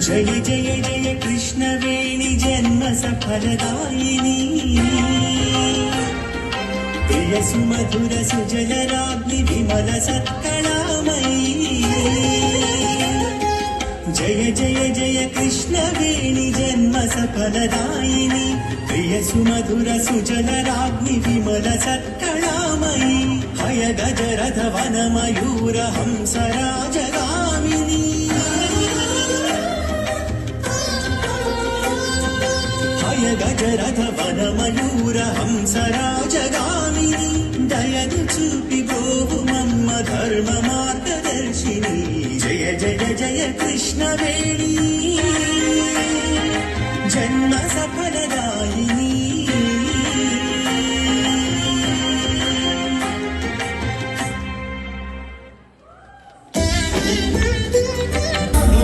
जय जय जय कृष्णवेणि जन्म सफलदायिनी प्रिय सुमधुर सुजलराग्नि विमल सत्कलामयी जय जय जय कृष्णवेणि जन्म सफलदायिनी प्रिय सुमधुर सुजलराग्नि विमल सत्कलामयी हय गजरथ वन मयूर हंसराजगामिनी गजरथ वन मयूर हंसराजगामिनी दयनु चूपि ब्रोवु मम्म धर्म मार्गदर्शिनी जय जय जय कृष्णवेणी।